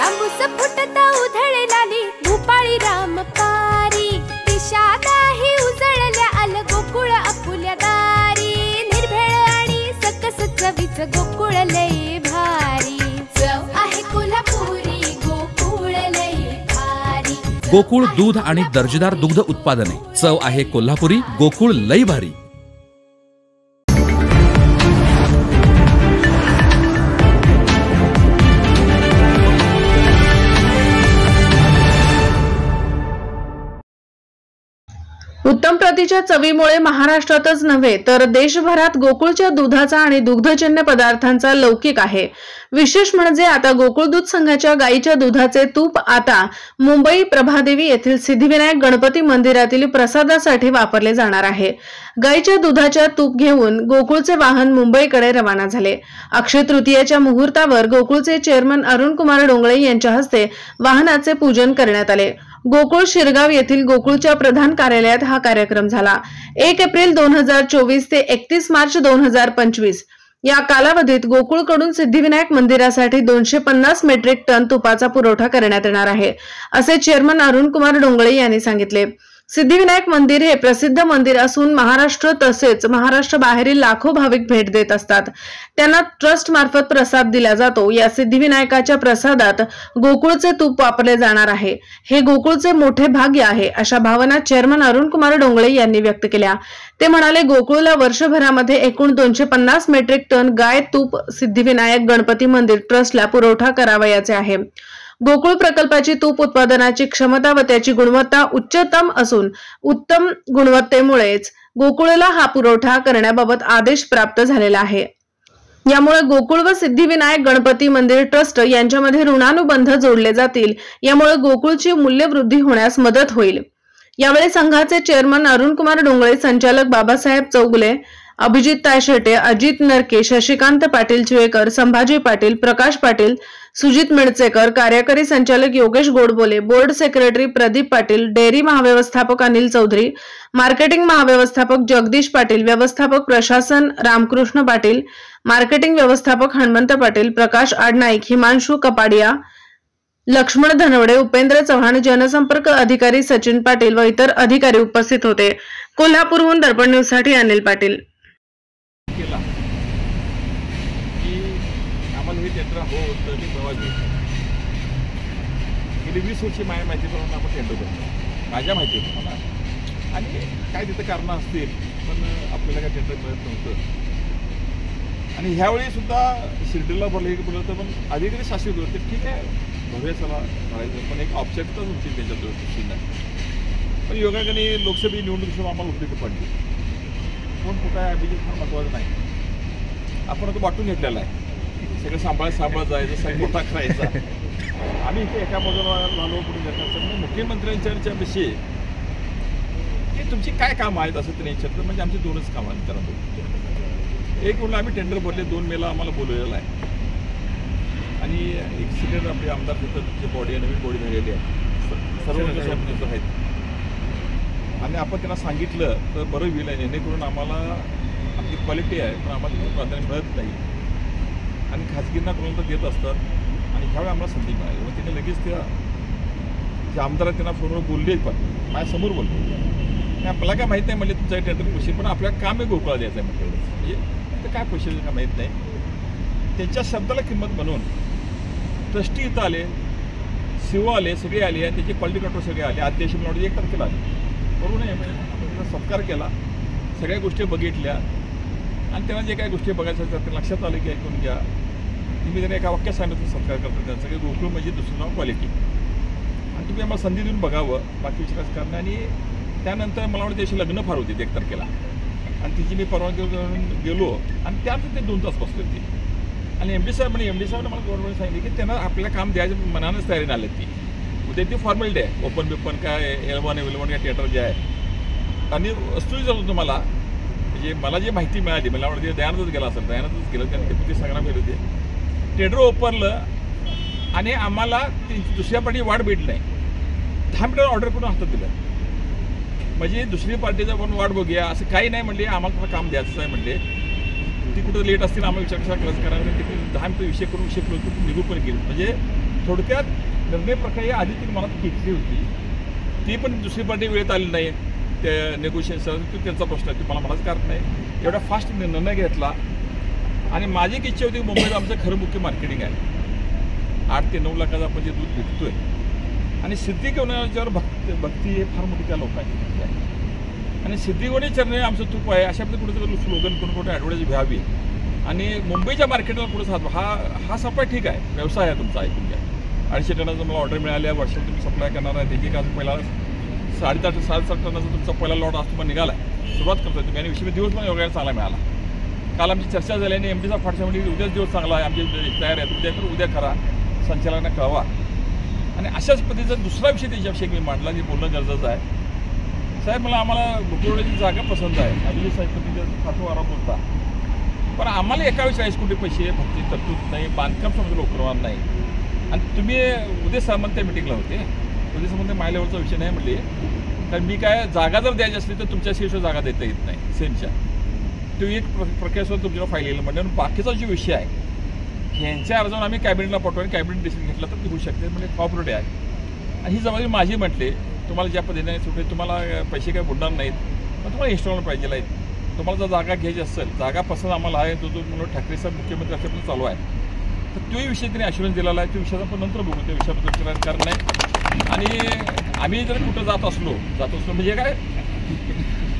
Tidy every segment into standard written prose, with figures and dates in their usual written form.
तांबूस फुटता उधळलाली भूपाळी रामपारी दिशादाही उजळल्या आल गोकुळ आपुल्या दारी निर्भेळ आणि सकस चवीच गोकुळ लय भारी चव आहे कोल्हापुरी गोकुळ लय भारी गोकुळ दूध आणि दर्जेदार दुग्ध उत्पादने चव आहे कोल्हापुरी गोकुळ लय भारी। उत्तम प्रतीच्या चवीमुळे महाराष्ट्रातच नव्हे तर देशभरात गोकुळच्या दुधाचा आणि दुग्धजन्य पदार्थांचा लौकिक आहे। विशेष म्हणजे आता गोकुळ दूध संघाच्या गाईच्या दुधाचे तूप आता मुंबई प्रभादेवी येथील सिद्धिविनायक गणपती मंदिरातील प्रसादासाठी वापरले जाणार आहे। गाईच्या दुधाच्या तूप घेऊन गोकुळचे वाहन मुंबईकडे रवाना झाले। अक्षय तृतीयेच्या मुहूर्तावर गोकुळचे चेअरमन अरुण कुमार डोंगळे यांच्या हस्ते वाहनाचे पूजन करण्यात आले। गोकुळ शिरगाव येथील गोकुळच्या प्रधान कार्यालयात हा कार्यक्रम झाला। 1 एप्रिल 2024 ते 31 मार्च 2025 या कालावधीत गोकुळकडून सिद्धिविनायक मंदिरासाठी 250 मेट्रिक टन तुपाचा पुरवठा करण्यात येणार आहे, असे चेअरमन अरुण कुमार डोंगळे यांनी सांगितले। सिद्धिविनायक मंदिर हे प्रसिद्ध मंदिर असून महाराष्ट्र तसेच महाराष्ट्र बाहेरील लाखो भाविक भेट देत असतात। त्यांना ट्रस्ट मार्फत प्रसाद दिला जातो। या सिद्धिविनायकाच्या प्रसादात गोकुळचे तूप वापरले जाणार आहे। हे गोकुळचे मोठे भाग्य आहे, अशा भावना चेअरमन अरुण कुमार डोंगळे यांनी व्यक्त केल्या। ते म्हणाले, गोकुळला वर्षभरामध्ये एकूण 250 मेट्रिक टन गाय तूप सिद्धिविनायक गणपती मंदिर ट्रस्टला पुरवठा करावयाचे आहे। गोकुळ प्रकल्पाची तूप उत्पादनाची क्षमता व त्याची गुणवत्ता उच्चतम असून उत्तम गुणवत्तेमुळेच गोकुळला हा पुरवठा करण्याबाबत आदेश प्राप्त झालेला आहे। यामुळे गोकुळ व सिद्धिविनायक गणपती मंदिर ट्रस्ट यांच्यामध्ये ऋणानुबंध जोडले जातील। यामुळे गोकुळची मूल्यवृद्धी होण्यास मदत होईल। यावेळी संघाचे चेअरमन अरुण कुमार डोंगळे, संचालक बाबासाहेब चौगुले, अभिजित तायशेटे, अजित नरके, शशिकांत पाटील चिवेकर, संभाजी पाटील, प्रकाश पाटील, सुजित मिळचेकर, कार्यकारी संचालक Yogesh Godbole, board secretary Pradeep Patil, dairy महाव्यवस्थापक अनिल चौधरी, मार्केटिंग महाव्यवस्थापक जगदीश पाटील, व्यवस्थापक प्रशासन रामकृष्ण पाटील, मार्केटिंग व्यवस्थापक हनुमंत पाटील, प्रकाश आडनाईक, हिमांशु कपाडिया, लक्ष्मण धनवडे, उपेंद्र चव्हाण, जनसंपर्क अधिकारी सचिन पाटील व इतर अधिकारी उपस्थित होते। कोल्हापूरहून दर्पण न्यूज साठी अनिल पाटील। गेली 20 वर्षी माझ्या माहितीप्रमाणे आपण टेंडर करतो, माझ्या माहितीप्रमाणे, आणि काय तिथं कारणं असतील पण आपल्याला काय टेंडर मिळत नव्हतं। आणि ह्यावेळी सुद्धा शिर्डीला बोललं तर पण अधिकारी शासित होते, ठीक आहे भव्य चला करायचं, पण एक औपचारिकताच होती त्याच्या दृष्टीनं। पण योगाने लोकसभा निवडणूक आम्हाला उपयोगी पडली। कोण कुठं आहे अभिजित फार महत्त्वाचं नाही, आपण तो वाटून घेतलेला आहे, सगळं सांभाळत जायचं, सगळं मोठा करायचा। आम्ही इथे एका बाजूला झालो पुढे जातात मुख्यमंत्र्यांच्या विषयी की तुमची काय कामं आहेत असं त्यांनी विचारलं। म्हणजे आमची 2च कामं आहेत त्याला। एक म्हणलं आम्ही टेंडर भरले, 2 मेला आम्हाला बोलवलेलं आहे, आणि एक सिनियर आपले आमदार तिथं तुमची बॉडी आहे, नवीन बॉडी झालेली आहे, सर्व आहेत, आणि आपण त्यांना सांगितलं तर बरं होईल, जेणेकरून आम्हाला आमची क्वालिटी आहे पण आम्हाला प्राधान्य मिळत नाही, आणि खाजगींना कोणाला देत असतात, आणि ह्यावेळी आम्हाला संधी मिळाली। मग तिने लगेच त्या जे आमदार त्यांना फोनवर बोलले, पण माझ्यासमोर बोलले, आपल्याला काय माहीत नाही म्हणजे तुमचा टेंडर पैसे, पण आपल्याला काम आहे गोकुळा द्यायचं आहे म्हटलं, म्हणजे काय पैसे काय माहीत नाही। त्यांच्या शब्दाला किंमत म्हणून ट्रस्टी इथं आले, सीओ आले, सगळे आले, आणि त्याची क्वालिटी कंट्रोल सगळे आले, अध्यक्ष म्हणून 1 तारखेला आले, बरोबर नाही, म्हणजे सत्कार केला, सगळ्या गोष्टी बघितल्या, आणि त्यांना जे काही गोष्टी बघायच्या त्या लक्षात आलं की ऐकून घ्या, तुम्ही त्यांना एका वाक्यात सांगितलं सत्कार करता त्यांचं की गोकुळ म्हणजे दुसरं नाव क्वालिटी, आणि तुम्ही आम्हाला संधी देऊन बघावं, बाकी विचारायचं कारण। आणि त्यानंतर मला वाटतं त्याची लग्न फार होती 1 तारखेला, आणि तिची मी परवानगी घेऊन गेलो, आणि त्यात ते 2 तास बसले होते, आणि एम डी साहेबांनी मला गव्हर्नमेंट सांगितलं की त्यांना आपल्याला काम द्यायचं मनानंच तयारी आले ती, उद्या ती फॉर्मॅलिटी आहे, ओपन बिपन काय L1 काय थिएटर जे आहे, आणि वस्तूही जातो तुम्हाला म्हणजे मला जी माहिती मिळाली, मला वाटतं दयानंदच गेला असेल, दयानंदच गेलं, त्यांनी ते सांगणार मिळत होते, टेंडर ओपनलं, आणि आम्हाला दुसऱ्या पार्टी वाट भेटली नाही, 10 मिनिटं ऑर्डर करून हातात दिलं, म्हणजे दुसरी पार्टीचा पण वाट बघूया असं काही नाही म्हणले, आम्हाला तुम्हाला काम द्यायचं आहे म्हणले, ती कुठं लेट असतील आम्हाला विचार कसा करायला, 10 मिनिटं विषय करून निघू पण केली, म्हणजे थोडक्यात निर्णय प्रक्रिया आधी ती मनात घेतली होती, ती पण दुसरी पार्टी वेळेत आली नाही ते नेगोशिएशन, तो त्यांचा प्रश्न आहे, ते मला म्हणायचं कारण नाही. एवढा फास्ट निर्णय घेतला आणि माझी एक इच्छा होती मुंबईत आमचं खरं मुख्य मार्केटिंग आहे. 8 ते 9 लाखाचं आपण जे दूध विकतोय आणि सिद्धिगुण्याच्यावर भक्ती हे फार मोठी त्या लोकांची आहे. आणि सिद्धिगुणी चरणी आमचं तूप आहे अशा पद्धतीने कुठेतरी स्लोगन करून कुठे ॲडव्हर्टाईज घ्यावी आणि मुंबईच्या मार्केटला पुढे साधू. हा सप्लाय ठीक आहे, व्यवसाय आहे तुमचा, ऐकून घ्या. 250 टनाचं मला ऑर्डर मिळाली आहे, वर्षात तुम्ही सप्लाय करणार आहे. त्याची का पहिला 7.5 टनाचा तुमचा पहिला लॉट आज तुम्हाला निघाला आहे, सुरुवात करतोय तुम्ही. आणि 20 दिवस मला योगायला चांगला मिळाला. काल आमची चर्चा झाली आणि MDचा फाटशामध्ये उद्याच दिवस चांगला आहे, आमची तयार आहे, उद्या करा, संचालकांना कळवा. आणि अशाच पद्धतीचा दुसरा विषय त्याच्याविषयी मी मांडला जे बोलणं गरजेचं आहे. साहेब आम्हाला गोकुळची जागा पसंत आहे, अभिजित साहेब तिथे सातवा बोलता, पण आम्हाला एका 40 कोटी पैसे भक्ती तरतूद नाही, बांधकाम समजा लवकर नाही. आणि तुम्ही उद्या सामंत त्या मिटिंगला होते, उद्या सामंत माय लेवलचा विषय नाही म्हटले, कारण मी काय जागा जर द्यायची असली तर तुमच्या शिवाय जागा देता येत नाही सेमच्या, तो एक प्रक्रियासुद्धा तुमच्याला फाईल येईल म्हणजे. बाकीचा जो विषय आहे ह्यांच्या अर्जावर आम्ही कॅबिनेटला पाठवू आणि कॅबिनेट डिसिजन घेतला तर ती होऊ शकते, म्हणजे कॉपरेटिव्ह आहे. आणि ही जबाबदारी माझी म्हटले, तुम्हाला ज्या पद्धतीने सुटे तुम्हाला पैसे काही बुडणार नाहीत, पण तुम्हाला इन्स्टॉलमेंट पाहिजे आहेत. तुम्हाला जर जागा घ्यायची असेल, जागा पसंत आम्हाला आहे, तो म्हणून ठाकरे साहेब मुख्यमंत्री असल्यापासून चालू आहे, तर तोही विषय त्यांनी ॲश्युरन्स दिलेला आहे. त्या विषयाचा आपण नंतर बघू, त्या विषयाबद्दल कारण नाही. आणि आम्ही जर कुठं जात असलो म्हणजे काय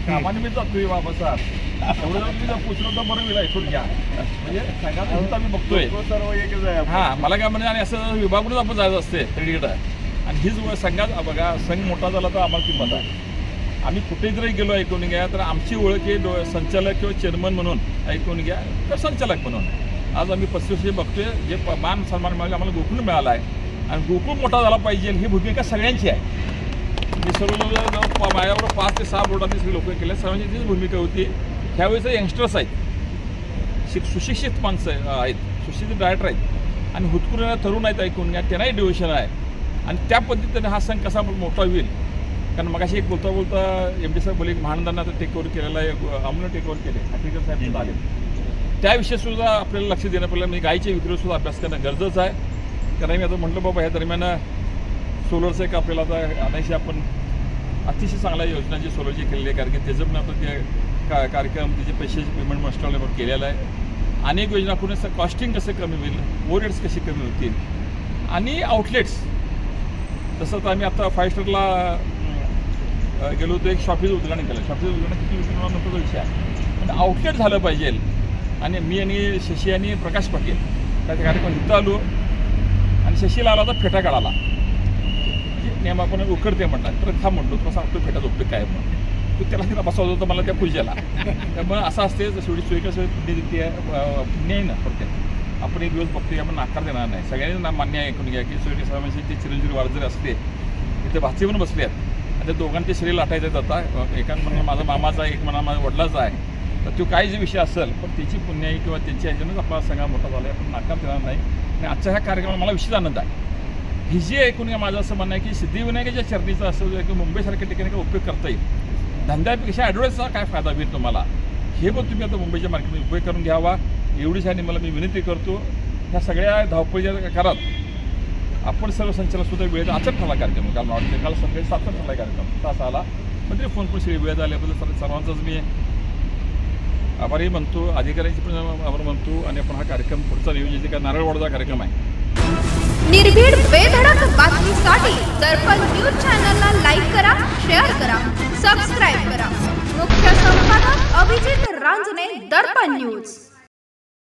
कामाने मी जातोय बाबासा एवढं जर तुम्ही जर पोचलो तर बरं विला इथून घ्या, म्हणजे सांगा आम्ही बघतोय सर्व एकच आहे. हां, मला काय म्हणजे आणि असं विभागूनच आपण जायचं असते तिकीट आहे. आणि हीच संघात बघा, संघ मोठा झाला तर आम्हाला किंमत आहे. आम्ही कुठे जरी गेलो ऐकून घ्या तर आमची ओळख आहे संचालक किंवा चेअरमन म्हणून ऐकून घ्या तर संचालक म्हणून. आज आम्ही 35 वर्षे बघतोय, जे मान सन्मान मिळाले आम्हाला गोकुळ मिळाला आहे आणि गोकुळ मोठा झाला पाहिजे ही भूमिका सगळ्यांची आहे. मी सर्व माझ्याबरोबर 5 ते 6 बोर्डातली सगळी लोक केले, सर्वांची तीच भूमिका होती. ह्यावेळेस यंगस्टर्स आहेत, सुशिक्षित माणसं आहेत, सुशिक्षित डायरेक्टर आहेत आणि हुतकुऱ्या तरुण आहेत ऐकून घ्या, त्यांनाही डिव्हिजन आहे. आणि त्या पद्धतीने हा संघ कसा मोठा होईल, कारण मगाशी एक बोलता MD साहेब बोले महानंदांना आता टेक ओव्हर केलेला आहे, अमूलने टेक ओव्हर केले, ठाकरे साहेब आले, त्याविषयीसुद्धा आपल्याला लक्ष देणं पडलं. म्हणजे गायीच्या विक्रीसुद्धा अभ्यास करणं गरजेचं आहे. कारण मी आता म्हटलं बाबा ह्या दरम्यान सोलरचं एक आपल्याला आता आणायची आपण अतिशय चांगल्या योजना जी सोलरची केलेली आहे, कारण की त्याचं पण आपण ते कार्यक्रम त्याचे पैशाचे पेमेंट मस्टॉलवर केलेलं आहे. अनेक योजना करून कॉस्टिंग कसं कमी होईल, ओव्हरहेड्स कशी कमी होतील आणि आउटलेट्स. तसं तर आम्ही आता 5 स्टारला गेलो होतो, एक शॉपीचं उद्घाटन केलं. शॉपीचं उद्घाटन किती विषय नंतरचा विषय आहे, पण आउटलेट झालं पाहिजे. आणि मी आणि शशी आणि प्रकाश पाटील त्याच्या कार्यक्रम इथं आलो आणि शशीला आला तर फेटा काढाला, नेम आपण उकडते म्हणतात, तर थांब म्हणतो तुला सांगतो फेटाचा उपयोग काय म्हणून. तो त्याला बसवत होतं मला त्या पूजेला. त्यामुळे असं असते शेवटी सोयी कसं पुण्य आहे ना प्रत्येक. आपण एक दिवस बघतोय, आपण नाकार देणार नाही. सगळ्यांनी मान्य ऐकून घ्या की सोयी साहेबांची ते चिरंजीवी वाढ जरी असते, इथे भाचे पण बसले आहेत आणि त्या दोघांचे शरीर लाटायचं जाता. एका म्हणून माझा मामाचा आहे, एक म्हणा माझ्या वडिलाचा आहे. तर तो काही जे विषय असेल पण त्याची पुण्य आहे किंवा त्यांच्या ह्याच्यानंच आपला सगळा मोठा झाला आहे, आपण नाकार देणार नाही. आणि आजच्या ह्या कार्यक्रमाला मला विशेष आनंद आहे. ही जी ऐकून घ्या, माझं असं म्हणणं आहे की सिद्धिविनायकाच्या चरणीचा असं की मुंबईसारख्या ठिकाणी काय उपयोग करता येईल, धंद्यापेक्षा ॲडव्हर्टाईजचा काय फायदा होईल तुम्हाला, हे पण तुम्ही आता मुंबईच्या मार्केटमध्ये उपयोग करून घ्यावा एवढीच आणि मला मी विनंती करतो. ह्या सगळ्या धावपळीच्या काळात आपण सर्व संचालकसुद्धा वेळेत अचक ठरला कार्यक्रम. काल वाटते काल सकाळी 7 ठरला कार्यक्रम, तास आला पण तरी फोन पण सगळी वेळ आल्याबद्दल सर्वांचाच मी आभारी म्हणतो, अधिकाऱ्यांची पण आभार म्हणतो. आणि आपण हा कार्यक्रम पुढचा नियोजन का नारळवाडचा कार्यक्रम आहे. निर्भीड बेधडक बातमीसाठी दर्पण न्यूज चॅनलला लाईक करा, शेअर करा, सबस्क्राईब करा. मुख्य संपादक अभिजित रांजणे, दर्पण न्यूज.